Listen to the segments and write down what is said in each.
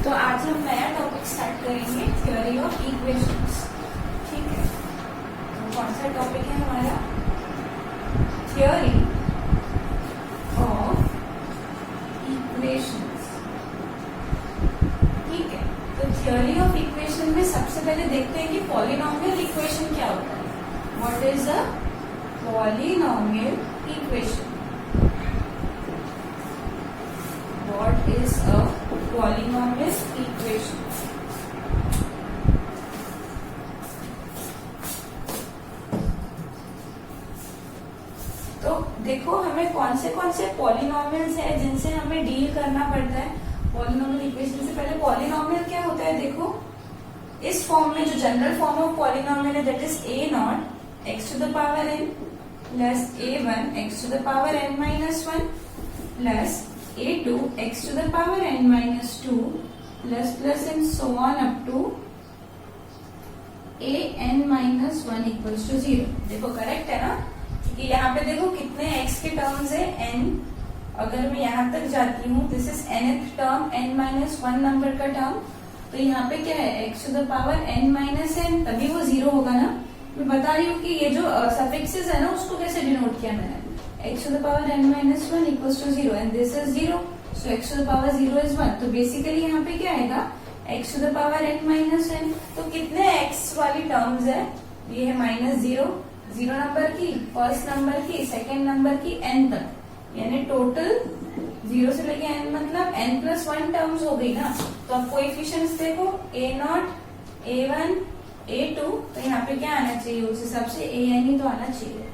तो आज हम नया टॉपिक स्टार्ट करेंगे, थ्योरी ऑफ इक्वेशंस। ठीक है, तो कौन सा टॉपिक है हमारा? Theory of equations. ठीक है, तो थ्योरी ऑफ इक्वेशन में सबसे पहले देखते हैं कि पॉलिनॉमियल इक्वेशन क्या होता है। What is a polynomial equation? What is a polynomial equation? तो देखो हमें कौन से पॉलिनॉमियल्स है जिनसे हमें डील करना पड़ता है। पॉलिनॉमियल इक्वेशन से पहले पॉलिनॉमियल क्या होता है, देखो इस फॉर्म में जो जनरल फॉर्म ऑफ पॉलिनॉमियल है that is a naught x to the power n plus a one x to the power n minus one plus a2 x to the power n minus 2 plus and so on up to a n minus 1 equals to 0। देखो correct है ना, क्योंकि यहाँ पे देखो कितने x के terms है n। अगर मैं यहाँ तक जाती हूँ this is nth term n minus 1 number का टर्म, तो यहाँ पे क्या है x to the power n minus n, तभी वो 0 होगा ना। मैं बता रही हूँ कि ये जो सफिक्सेस है ना उसको कैसे डिनोट किया मैंने, x to the power n minus 1 equals to 0 and this is 0, so x to the power 0 is 1। तो बेसिकली यहाँ पे क्या आएगा x to the power n minus n। तो कितने x वाली टर्म्स है, ये है माइनस 0, 0 नंबर की, फर्स्ट नंबर की, सेकेंड नंबर की, n तक, यानी टोटल 0 से लेके n मतलब n प्लस 1 टर्म्स हो गई ना। तो अब कोएफिशिएंट्स देखो a नॉट, a1, a2, तो यहाँ पे क्या आना चाहिए, उस हिसाब से an ही तो आना चाहिए।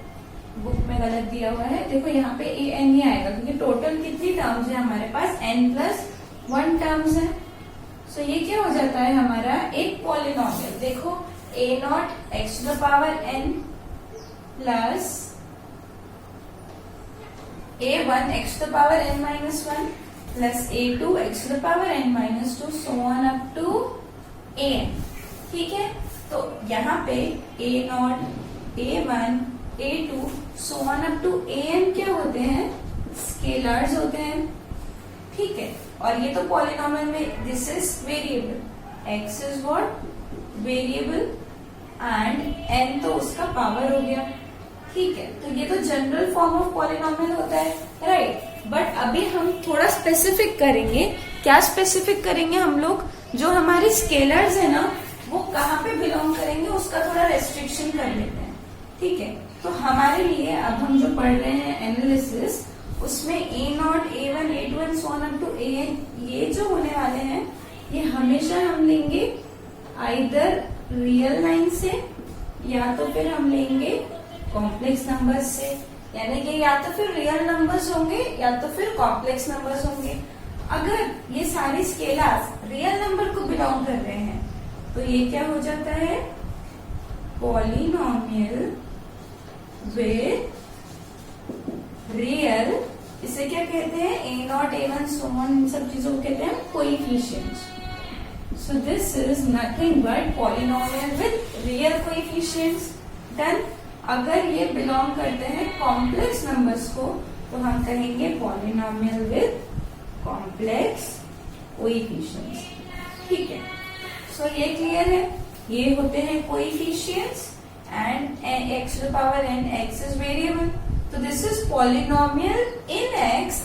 बुक में गलत दिया हुआ है, देखो यहाँ पे ए एन ही आएगा क्योंकि टोटल कितनी टर्म्स है हमारे पास, एन प्लस 1 टर्म्स है। सो ये क्या हो जाता है हमारा एक पॉलिनॉमियल। देखो a naught x to the power n plus a one x to the power n minus 1 plus a two x to the power n minus 2 so on up to a n. ठीक है, तो यहाँ पे a naught, a one, a2 so on up to an क्या होते हैं, scalars होते हैं। ठीक है, और ये तो पॉलिनॉमियल में this is variable, x is what, variable, and n तो उसका पावर हो गया। ठीक है, तो ये तो जनरल फॉर्म ऑफ पॉलिनॉमियल होता है, राइट। बट अभी हम थोड़ा स्पेसिफिक करेंगे। क्या स्पेसिफिक करेंगे हम लोग, जो हमारी स्केलर्स है ना वो कहाँ पे बिलोंग करेंगे उसका थोड़ा रेस्ट्रिक्शन कर लेते हैं। ठीक है, तो हमारे लिए अब हम जो पढ़ रहे हैं एनालिसिस, उसमें a naught, a one, a two and so on up to a n, ये जो होने वाले हैं ये हमेशा हम लेंगे आइदर रियल लाइन से या तो फिर हम लेंगे कॉम्प्लेक्स नंबर्स से, यानी कि या तो फिर रियल नंबर्स होंगे या तो फिर कॉम्प्लेक्स नंबर्स होंगे। अगर ये सारी स्केलर्स रियल नंबर को बिलोंग कर रहे हैं तो ये क्या हो जाता है, पॉलिनॉमियल विद रियल, इसे क्या कहते हैं, a naught, a one, so on, इन सब चीजों को कहते हैं coefficients. So this is nothing but polynomial with real coefficients. Done. अगर ये बिलोंग करते हैं कॉम्प्लेक्स नंबर्स को तो हम कहेंगे पॉलिनॉमियल विद कॉम्प्लेक्स कोएफिशिएंट्स। ठीक है, सो ये क्लियर है, ये होते हैं coefficients and x to the power n, x is variable, so this is polynomial in x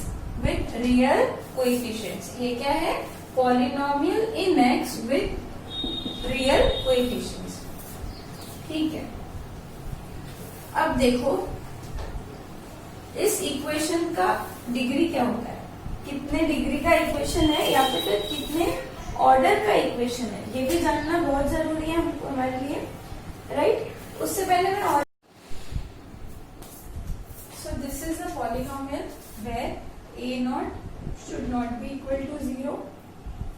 with real coefficients। ये क्या है, polynomial in x with real coefficients। ठीक है, अब देखो इस इक्वेशन का डिग्री क्या होता है, कितने डिग्री का इक्वेशन है या फिर कितने ऑर्डर का इक्वेशन है, ये भी जानना बहुत जरूरी है हमको, हमारे लिए, राइट। उससे पहले मैं और so this is a polynomial where a naught should not be equal to 0।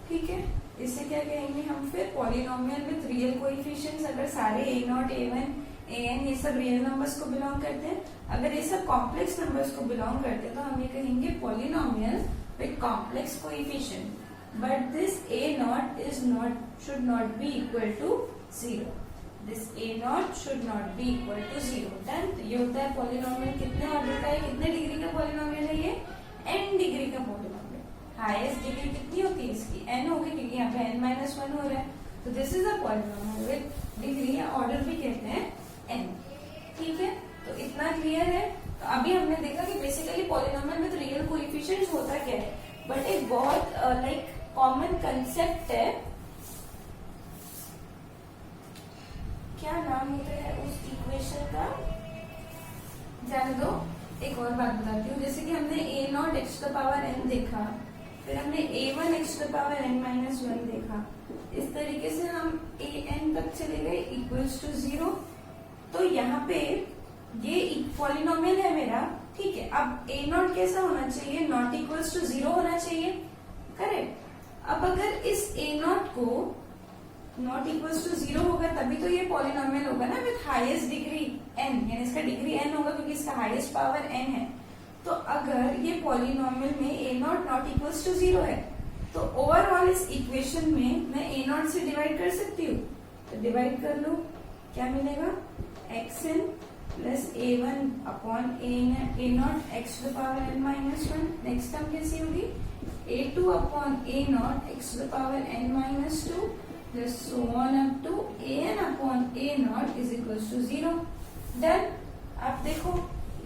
ठीक है, इसे क्या कहेंगे हम फिर, पॉलिनॉमियल विद रियल कोएफिशिएंट्स। अगर सारे a naught, a one, a n ये सब रियल नंबर्स को बिलोंग करते हैं, अगर ये सब कॉम्प्लेक्स नंबर्स को बिलोंग करते हैं तो हम ये कहेंगे polynomial with complex coefficient. But this a naught is not, should not be equal to 0। This a naught should not be equal to 0। Done. तो ये होता है पॉलिनॉमियल कितने ऑर्डर का है, कितने डिग्री का पॉलिनॉमियल है, ये n डिग्री का पॉलिनॉमियल। हाईएस्ट डिग्री कितनी होती है इसकी, n होगी क्योंकि यहाँ पे n-1 हो रहा है, तो this is a polynomial with degree या ऑर्डर भी कहते हैं n। ठीक है, तो इतना क्लियर है। तो अभी हमने देखा कि basically polynomial with real coefficients होता क्या है, बट एक बहुत लाइक कॉमन कंसेप्ट है। क्या नाम होता है उस इक्वेशन का, जाने दो, एक और बात बताती हूँ। जैसे कि हमने a0 x to power n देखा, फिर हमने a1 x to power n-1 देखा, इस तरीके से हम an तक चले गए इक्वल्स टू 0। तो यहाँ पे ये पॉलिनोमियल है मेरा, ठीक है। अब a0 कैसा होना चाहिए, नॉट इक्वल्स टू 0 होना चाहिए, करेक्ट। अब अगर इस a0 को नॉट इक्वल्स टू 0 होगा तभी तो ये पॉलिनोमियल होगा ना विथ हाईएस्ट डिग्री n, यानी इसका डिग्री n होगा क्योंकि इसका हाईएस्ट पावर n है। तो अगर ये पॉलिनोमियल में a0 नॉट इक्वल्स टू 0 है तो ओवरऑल इस इक्वेशन में मैं a0 से डिवाइड कर सकती हूँ, तो डिवाइड कर लो, क्या मिलेगा, xn plus a1 upon a0 x to power n-1। Next term कैसी होगी, a2 upon a0 x to power n-2 plus so on up to an upon a0 is equals to 0। Done. अब देखो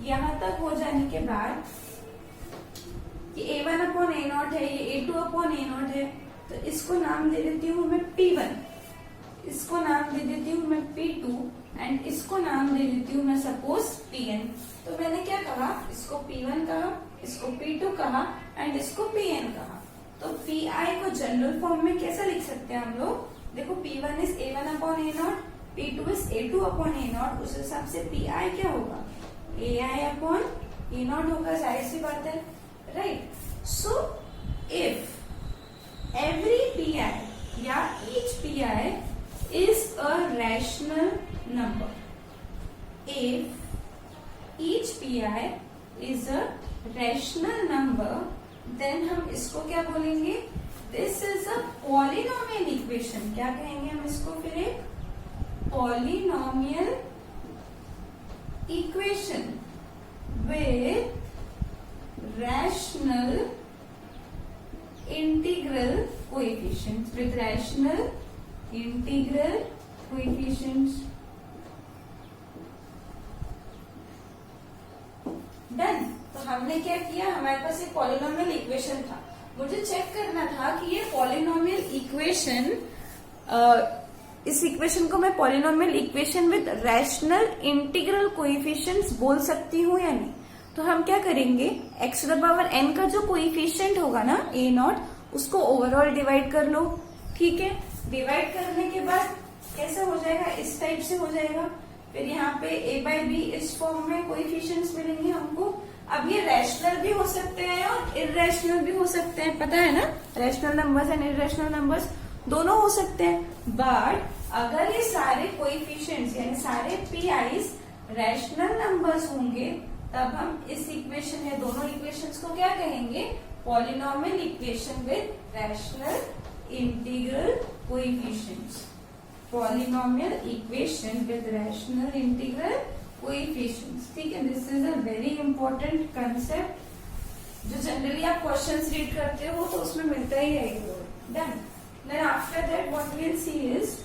यहां तक हो जाने के बाद कि a1 अपॉन a0 है, ये a2 अपॉन a0 है, तो इसको नाम दे देती हूँ मैं p1, इसको नाम दे देती हूँ मैं p2 एंड इसको नाम दे देती हूँ मैं सपोज pn। तो मैंने क्या कहा, इसको p1 कहा, इसको p2 कहा एंड इसको pn कहा। तो pi को जनरल फॉर्म में कैसा लिख सकते हैं हम लोग, देखो p1 is a1 upon a0, p2 is a2 upon a0, उस हिसाब से pi क्या होगा, ai अपॉन a0 होगा, जाहिर सी बात है, right. So if every pi या each pi is a rational number, if each pi is a rational number, then हम इसको क्या बोलेंगे, this is a polynomial equation. क्या कहेंगे हम इसको, फिर एक polynomial equation with rational integral coefficients, with rational integral coefficients. Done. तो हमने क्या किया, हमारे पास एक पॉलिनोमियल इक्वेशन था, मुझे चेक करना था कि ये पॉलिनोमियल इक्वेशन, इस इक्वेशन को मैं polynomial equation with rational integral coefficients बोल सकती हूँ या नहीं। तो हम क्या करेंगे, x to the power n का जो कोएफिशिएंट होगा ना a0, उसको ओवरऑल डिवाइड कर लो, ठीक है। डिवाइड करने के बाद कैसे हो जाएगा, इस टाइप से हो जाएगा। फिर यहाँ पे a बाई बी इस फॉर्म में कोएफिशिएंट्स मिलेंगे हमको। अब ये रैशनल भी हो सकते हैं और इर्रेशनल भी हो सकते हैं, पता है ना, rational numbers and irrational numbers दोनों हो सकते हैं। बट अगर ये सारे कोएफिशिएंट्स यानी सारे pi's रैशनल नंबर्स होंगे, तब हम इस इक्वेशन या दोनों इक्वेशंस को क्या कहेंगे, polynomial equation with rational integral coefficients, polynomial equation with rational integral coefficients. ठीक है, this is a very important concept जो जनरली आप क्वेश्चंस रीड करते हो तो उसमें मिलता ही है। Done. Then after that what we will see is,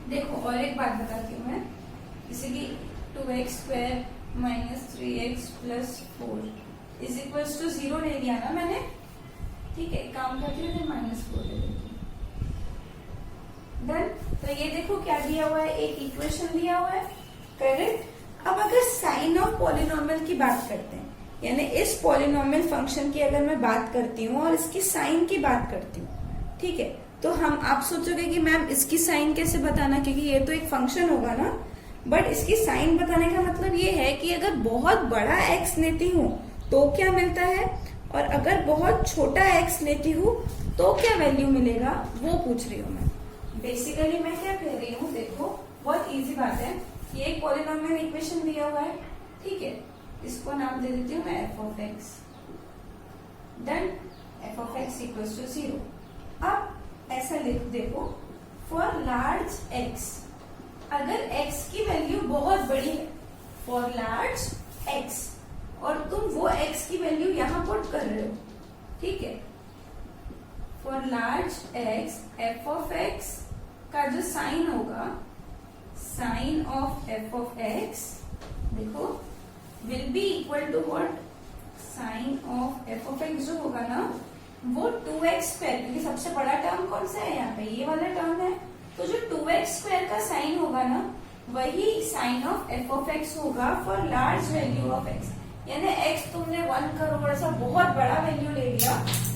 देखो और एक बात बताती हूँ मैं, जैसे कि 2x square minus 3x plus 4 is equals to 0 ले लिया ना मैंने, ठीक है, काम करती हूँ, -4 ले लेती हूँ। डन। तो ये देखो क्या दिया हुआ है, एक इक्वेशन दिया हुआ है, करेक्ट। अब अगर साइन ऑफ पॉलिनोमियल की बात करते हैं, यानी इस पॉलिनोमियल फंक्शन की अगर मैं बात करती हूँ और इसकी साइन की बात करती हूँ, ठीक है, तो हम आप सोचोगे कि मैम इसकी साइन कैसे बताना, क्योंकि ये तो एक फंक्शन होगा ना, बट इसकी साइन बताने का मतलब ये है कि अगर बहुत बड़ा एक्स लेती हूँ तो क्या मिलता है, और अगर बहुत छोटा एक्स लेती हूँ तो क्या वैल्यू मिलेगा, वो पूछ रही हूँ मैं। बेसिकली मैं क्या कह रही हूँ, देखो बहुत इजी बात है, ये एक पॉलिनोमियल इक्वेशन दिया हुआ है, ठीक है, इसको नाम दे देती हूँ मैं F of x. Done. F of x equals to 0। अब ऐसा लिख, देखो फॉर लार्ज एक्स, अगर x की वैल्यू बहुत बड़ी है, फॉर लार्ज x, और तुम वो x की वैल्यू यहां पुट कर रहे हो, ठीक है, for large x f of x का जो साइन होगा, sign of F of x देखो will be equal to what, sign of F of x जो होगा ना वो 2x स्क्वायर, क्योंकि सबसे बड़ा टर्म कौन सा है यहाँ पे, ये वाला टर्म है, तो जो 2x स्क्वायर का साइन होगा ना वही sign of F of x होगा for large value of x. यानी x तुमने 1 करोड़ ऐसा बहुत बड़ा वैल्यू ले लिया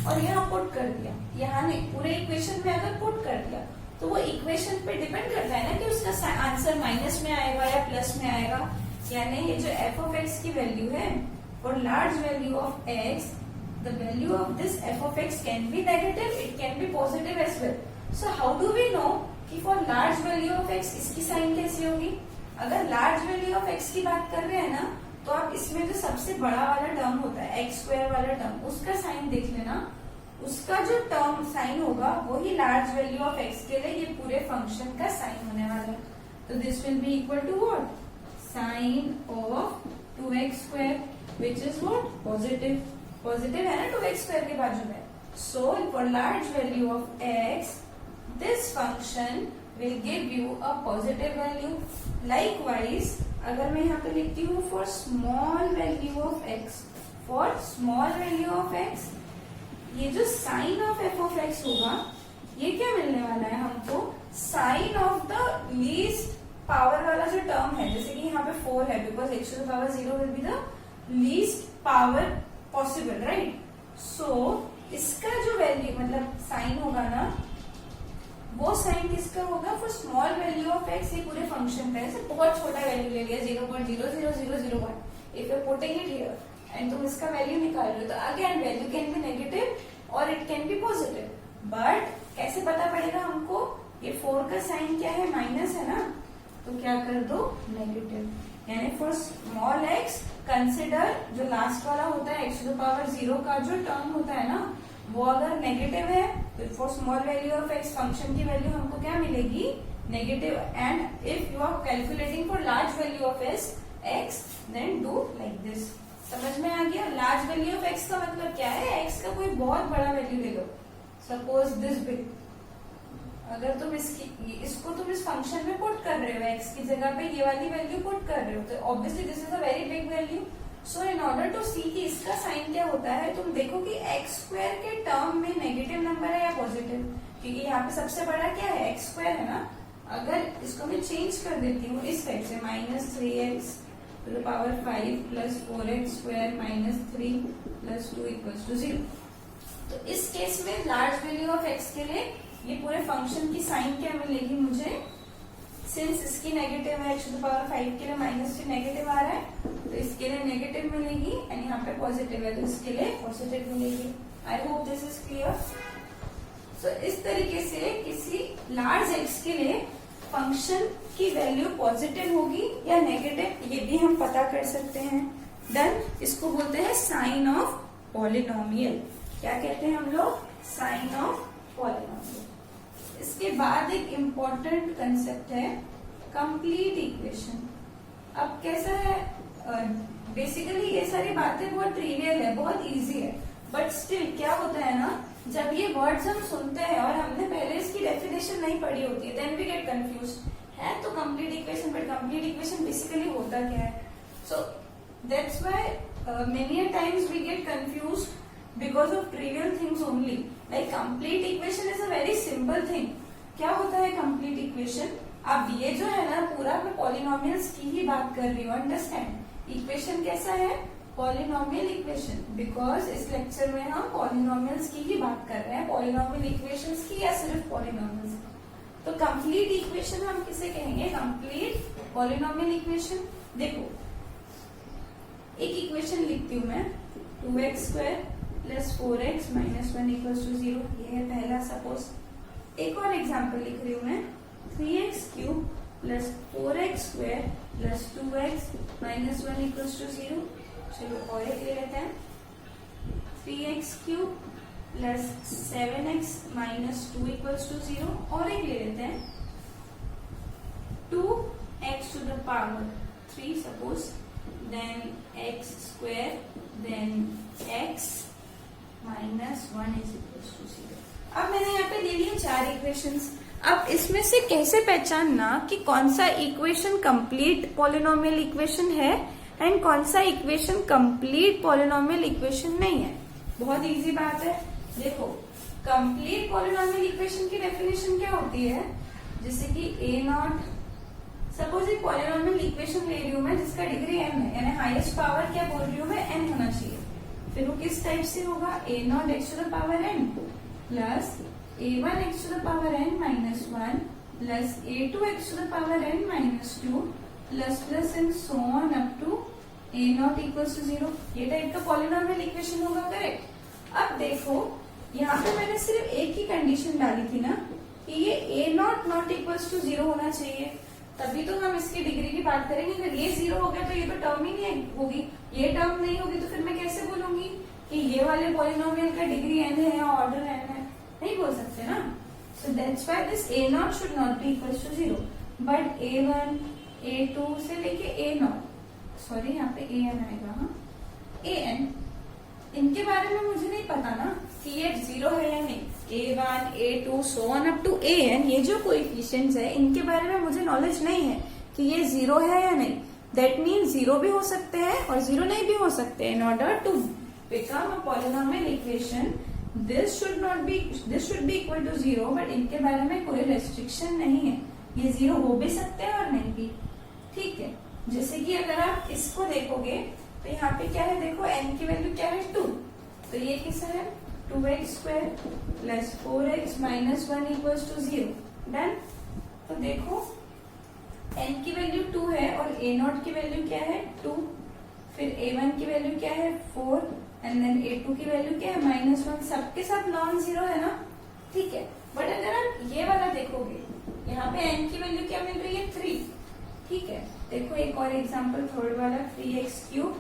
और यहाँ पुट कर दिया, यहाँ नहीं पूरे इक्वेशन में अगर पुट कर दिया तो वो इक्वेशन पे डिपेंड करता है ना कि उसका आंसर माइनस में आएगा या प्लस में आएगा। यानी ये जो एफ ऑफ एक्स की वैल्यू है for large value of x, the value of this f of x can be negative, it can be positive as well. So how do we know कि for large value of x इसकी sign कैसी होगी। अगर large value of x की बात कर रहे हैं ना तो आप इसमें जो सबसे बड़ा वाला टर्म होता है एक्स स्क्वायर वाला टर्म, उसका साइन देख लेना, उसका जो टर्म साइन होगा वही लार्ज वैल्यू ऑफ एक्स के लिए ये पूरे फंक्शन का साइन होने वाला है। तो this will be equal to what, sign of 2x square which is what positive, positive है ना 2x स्क्वायर के बाजू में। So for large value of x this function will give you a positive value. Likewise अगर मैं यहाँ पे लिखती हूँ for small value of x, for small value of x ये जो sign of F of x होगा ये क्या मिलने वाला है हमको, sign of the least power वाला जो टर्म है, जैसे कि यहाँ पे 4 है because x to the power 0 will be the least power possible, right. So इसका जो वैल्यू मतलब साइन होगा ना वो साइन किसका होगा for small value of x, ये पूरे फंक्शन का है। बहुत छोटा वैल्यू ले लिया 0.00001, if you putting it here and तुम इसका वैल्यू निकाल रहे हो तो again value can be negative और it can be positive. But कैसे पता पड़ेगा हमको, ये 4 का साइन क्या है, माइनस है ना, तो क्या कर दो नेगेटिव। यानी फॉर स्मॉल एक्स कंसिडर जो लास्ट वाला होता है एक्स टू द पावर 0 का जो टर्म होता है ना वो अगर नेगेटिव है तो for small value of x function की वैल्यू हमको क्या मिलेगी, negative. And if you are calculating for large value of x then do like this. समझ में आ गया। लार्ज वैल्यू ऑफ एक्स का मतलब क्या है, एक्स का कोई बहुत बड़ा वैल्यू ले लो, सपोज दिस बिग, अगर तुम इसको तुम इस फंक्शन में पुट कर रहे हो, एक्स की जगह पे ये वाली वैल्यू पुट कर रहे हो, तो obviously this is a very big value. So in order to see कि इसका साइन क्या होता है, तुम देखो कि एक्स स्क्वायर के टर्म में नेगेटिव नंबर है या पॉजिटिव, क्योंकि यहाँ पे सबसे बड़ा क्या है एक्स स्क्वायर है ना। अगर इसको मैं चेंज कर देती हूँ इस टाइप से -3x to the power 5 plus 4x square minus 3 plus 2 equals to 0, तो इस केस में लार्ज वैल्यू ऑफ एक्स के लिए ये पूरे फंक्शन की साइन क्या मिलेगी मुझे, सिंस इसकी नेगेटिव है एक्स टू द पावर 5 के लिए -3 नेगेटिव आ रहा है तो इसके लिए नेगेटिव मिलेगी, एंड यहाँ पे पॉजिटिव है तो इसके लिए पॉजिटिव मिलेगी। I hope this is clear. So इस तरीके से किसी लार्ज एक्स के लिए फंक्शन की वैल्यू पॉजिटिव होगी या नेगेटिव ये भी हम पता कर सकते हैं। देन इसको बोलते हैं साइन ऑफ पॉलिनोमियल। क्या कहते हैं हम लोग, साइन ऑफ पॉलिनोमियल। इसके बाद एक इम्पॉर्टेंट कंसेप्ट है कंप्लीट इक्वेशन। अब कैसा है, बेसिकली ये सारी बातें बहुत ट्रिवियल है, बहुत इजी है, बट स्टिल क्या होता है ना, जब ये वर्ड्स हम सुनते हैं और हमने पहले इसकी डेफिनेशन नहीं पढ़ी होती है देन वी गेट कंफ्यूज है तो complete equation, but complete equation basically होता क्या है। So that's why many times we get confuse because of trivial things only. Like complete equation is a very simple thing. क्या होता है complete equation, अब ये जो है ना पूरा मैं पॉलिनोमियल्स की ही बात कर रही हूँ, अंडरस्टैंड। इक्वेशन कैसा है, पॉलिनोमियल इक्वेशन, बिकॉज इस लेक्चर में हम पॉलिनोमियल्स की ही बात कर रहे हैं, पॉलिनोमियल इक्वेशंस की या सिर्फ पॉलिनोमियल्स। तो कंप्लीट इक्वेशन हम किसे कहेंगे, कंप्लीट पॉलिनोमियल इक्वेशन। देखो एक इक्वेशन लिखती हूँ मैं, 2x square plus 4x minus 1 equals to 0, ये है पहला। सपोज एक और एग्जाम्पल लिख रही हूँ मैं, 3x cube plus 4x square plus 2x minus 1 equals to 0। चलो और एक ले लेते हैं, 3x cube plus 7x minus 2 equals to 0। और एक ले लेते हैं 2x to the power 3 suppose, then x square, then x minus 1 is equals to 0। अब मैंने यहाँ पे ले लिया 4 इक्वेशंस। अब इसमें से कैसे पहचानना कि कौन सा इक्वेशन कंप्लीट पॉलिनोमियल इक्वेशन है एंड कौन सा इक्वेशन कंप्लीट पॉलिनोमियल इक्वेशन नहीं है? बहुत इजी बात है। देखो, कंप्लीट पॉलिनोमियल इक्वेशन की डेफिनेशन क्या होती है? जैसे कि ए नॉट, सपोज एक पॉलिनोमियल इक्वेशन ले रही हूं मैं जिसका डिग्री m है, यानी हाईएस्ट पावर क्या बोल रही हूँ मैं, n होना चाहिए। फिर वो किस टाइप से होगा? A naught x to the power n plus a1 x to the power n minus 1 plus a2 x to the power n minus 2 plus and so on up to a not equals to 0। ये type का polynomial equation होगा, correct. अब देखो, यहाँ पे मैंने सिर्फ एक ही कंडीशन डाली थी ना कि ये a not not equals to 0 होना चाहिए, तभी तो हम इसकी डिग्री की बात करेंगे। अगर ये 0 हो गया तो ये तो टर्म ही नहीं होगी, ये टर्म नहीं होगी तो फिर मैं कैसे बोलूंगी कि ये वाले पॉलिनोमियल का डिग्री n है या ऑर्डर n है? नहीं बोल सकते ना। So that's why this a not should not be equals to 0, but a1 a2 से लेके a नॉट, सॉरी यहाँ पे an आएगा, हाँ an, इनके बारे में मुझे नहीं पता ना कि ये 0 है या नहीं। a1 a2 so on up to an, ये जो कोएफिशिएंट्स है इनके बारे में मुझे नॉलेज नहीं है कि ये 0 है या नहीं। दैट मीन्स 0 भी हो सकते हैं और 0 नहीं भी हो सकते। In order to become a polynomial equation this should be equal to 0, but इनके बारे में कोई रेस्ट्रिक्शन नहीं है, ये 0 हो भी सकते हैं और नहीं भी, ठीक है। जैसे कि अगर आप इसको देखोगे तो यहाँ पे क्या है, देखो n की वैल्यू क्या है 2, तो ये किसा है 2x square plus 4x minus 1 equals to 0, done. तो देखो n की वैल्यू 2 है और a नॉट की वैल्यू क्या है 2, फिर a1 की वैल्यू क्या है 4 एंड देन a2 की वैल्यू क्या है -1, सबके साथ नॉन जीरो है ना, ठीक है। बट अगर आप ये वाला देखोगे, यहाँ पे n की वैल्यू क्या मिल रही है 3, ठीक है। देखो एक और एग्जांपल, थर्ड वाला 3x cube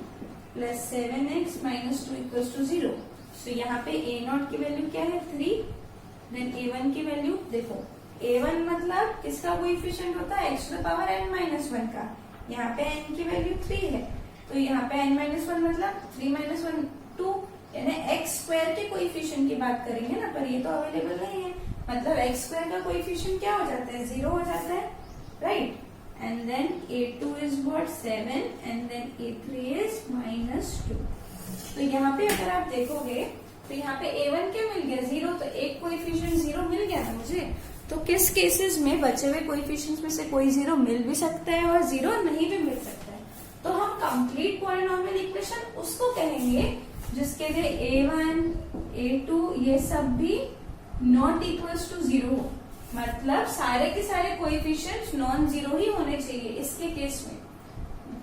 plus 7x minus 2 equals to 0। So यहाँ पे a नॉट की वैल्यू क्या है 3, देन a1 की वैल्यू, देखो a1 मतलब किसका कोएफिशिएंट होता है x to the power n minus 1 का, यहाँ पे n की वैल्यू 3 है, तो यहाँ पे n माइनस 1 मतलब 3 माइनस 1 2, यानी एक्स स्क्वायर के कोएफिशिएंट की बात करेंगे ना, पर ये तो अवेलेबल नहीं है, मतलब एक्स स्क्वायर का कोएफिशिएंट क्या हो जाता है 0 हो जाता है, right. And then a2 is what 7 and then a3 is -2। तो यहाँ पे अगर आप देखोगे तो यहाँ पे a1 क्या मिल गया 0, तो एक कोएफिशिएंट 0 मिल गया ना मुझे। तो किस केसेस में बचे हुए कोएफिशिएंट्स में से कोई 0 मिल भी सकता है और 0 नहीं भी मिल सकता है। तो हम कंप्लीट पॉलिनोमियल इक्वेशन उसको कहेंगे जिसके लिए a1 a2 ये सब भी नॉट इक्वल्स टू 0 हो, मतलब सारे के सारे कोएफिशिएंट्स नॉन जीरो ही होने चाहिए इसके केस में,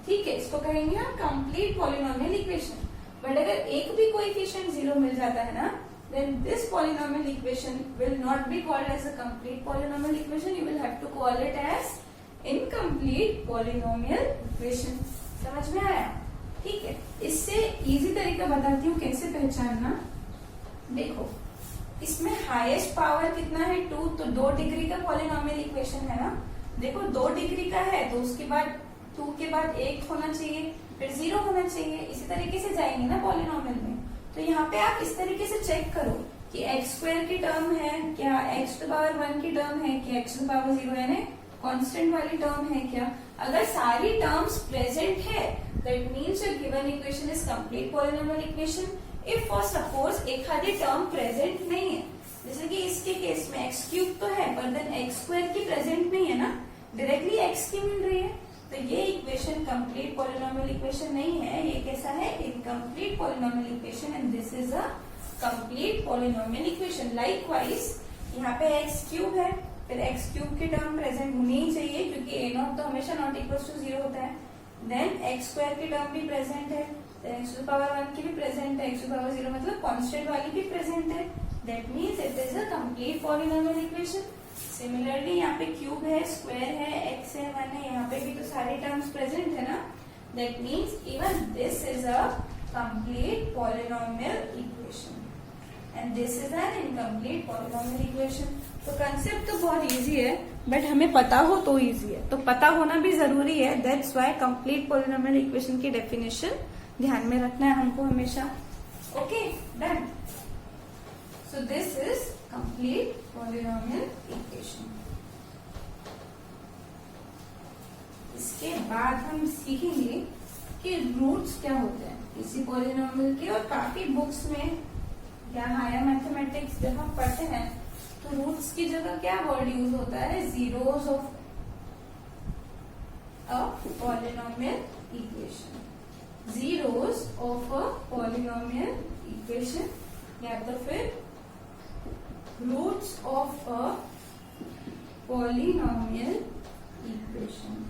ठीक है। इसको कहेंगे हम कंप्लीट पॉलिनोमियल इक्वेशन। बट अगर एक भी कोएफिशिएंट 0 मिल जाता है ना, then this polynomial equation will not be called as a complete polynomial equation, you will have to call it as incomplete polynomial equation। समझ में आया, ठीक है। इससे इजी तरीका बताती हूँ कैसे पहचानना। देखो इसमें हाईएस्ट पावर कितना है 2, तो 2 डिग्री का पॉलिनोमियल इक्वेशन है ना। देखो 2 डिग्री का है तो उसके बाद 2 के बाद 1 होना चाहिए, फिर 0 होना चाहिए, इसी तरीके से जाएंगे ना पॉलिनोमियल में। तो यहाँ पे आप इस तरीके से चेक करो कि एक्स स्क्वायर की टर्म है क्या, एक्स टू पावर 1 की टर्म है क्या, एक्स टू पावर 0 यानी कांस्टेंट वाली टर्म है क्या। अगर सारी टर्म्स प्रेजेंट है that means your given equation is complete polynomial equation. If for suppose एक आधी टर्म प्रेजेंट नहीं है, जैसे कि इसके केस में एक्स क्यूब तो है पर देन एक्स स्क्वायर की प्रेजेंट नहीं है ना, डायरेक्टली एक्स की मिल रही है, तो ये इक्वेशन कंप्लीट पॉलिनोमियल इक्वेशन नहीं है, ये कैसा है incomplete polynomial equation and this is a complete polynomial equation. Likewise यहाँ पे एक्स क्यूब है, फिर एक्स क्यूब की टर्म प्रेजेंट होनी ही चाहिए क्योंकि ए नॉट तो हमेशा नॉट इक्वल टू 0 होता है। देन एक्स स्क्वायर की टर्म भी प्रेजेंट है, एक्स टू पावर 1 की भी प्रेजेंट है, एक्स टू पावर 0 मतलब कांस्टेंट वाली भी प्रेजेंट है, that means it is a complete polynomial equation. Similarly यहाँ पे क्यूब है, स्क्वायर है, एक्स है, 1 है, यहाँ पे भी तो सारी टर्म्स प्रेजेंट है ना, that means even this is a complete polynomial equation and this is an incomplete polynomial equation. तो कंसेप्ट तो बहुत इजी है बट हमें पता हो तो इजी है, तो पता होना भी जरूरी है, that's why complete polynomial equation की डेफिनेशन ध्यान में रखना है हमको हमेशा। Okay done. So So this is complete polynomial equation. इसके बाद हम सीखेंगे कि रूट्स क्या होते हैं किसी पॉलिनोमियल के, और काफी बुक्स में या हायर मैथमेटिक्स जब हम पढ़ते हैं तो रूट्स की जगह क्या वर्ड यूज होता है, zeros of a polynomial equation, zeros of a polynomial equation, या तो फिर roots of a polynomial equation,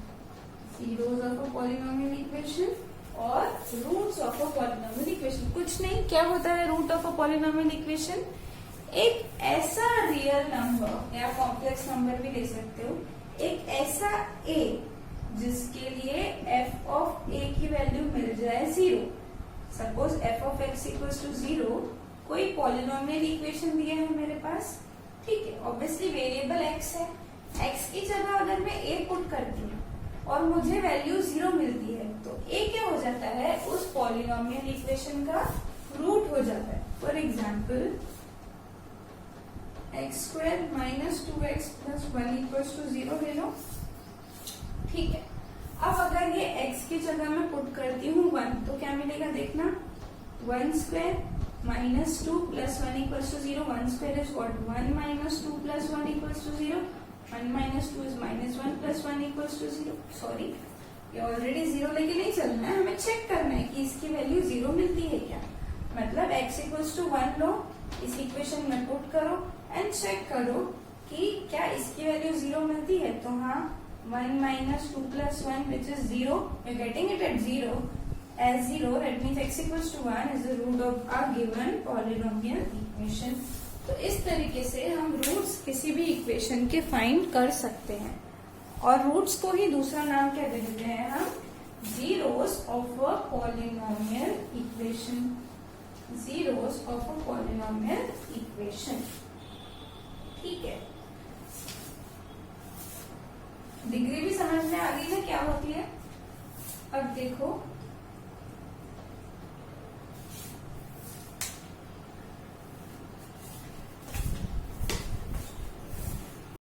zeros of a polynomial equation और roots of a polynomial equation. कुछ नहीं, क्या होता है root of a polynomial equation, एक ऐसा रियल नंबर या कॉम्प्लेक्स नंबर भी ले सकते हो, एक ऐसा ए जिसके लिए एफ ऑफ ए की वैल्यू मिल जाए 0। Suppose F of x equals to 0 कोई पॉलिनोमियल इक्वेशन दिया है मेरे पास, ठीक है, ऑब्वियसली वेरिएबल एक्स है, एक्स की जगह अगर मैं ए पुट करती हूँ और मुझे वैल्यू 0 मिलती है तो ए क्या हो जाता है, उस पॉलिनोमियल इक्वेशन का रूट हो जाता है। For example x square minus 2x plus 1 equals to 0 ले लो, ठीक है। अब अगर ये x की जगह मैं पुट करती हूँ 1 तो क्या मिलेगा देखना, 1 square minus 2 plus 1 equals to 0, 1 square is what, 1 minus 2 plus 1 equals to 0, 1 minus 2 is minus 1 plus 1 equals to 0। Sorry, ये ऑलरेडी 0 लेके नहीं चलना है, हमें चेक करना है कि इसकी वैल्यू 0 मिलती है क्या। मतलब x इक्वल्स टू 1 लो, इस इक्वेशन में पुट करो एंड चेक करो कि क्या इसकी वैल्यू 0 मिलती है। तो हाँ, 1 minus 2 plus 1 which is 0, we are getting it at 0 as 0, that means x equals to 1 is the root of a given polynomial equation। तो इस तरीके से हम रूट्स किसी भी इक्वेशन के फाइंड कर सकते हैं, और रूट्स को ही दूसरा नाम क्या दे देते हैं हम, zeros of a polynomial equation, zeros of a polynomial equation, ठीक है। डिग्री भी समझ में आ गई ना क्या होती है। अब देखो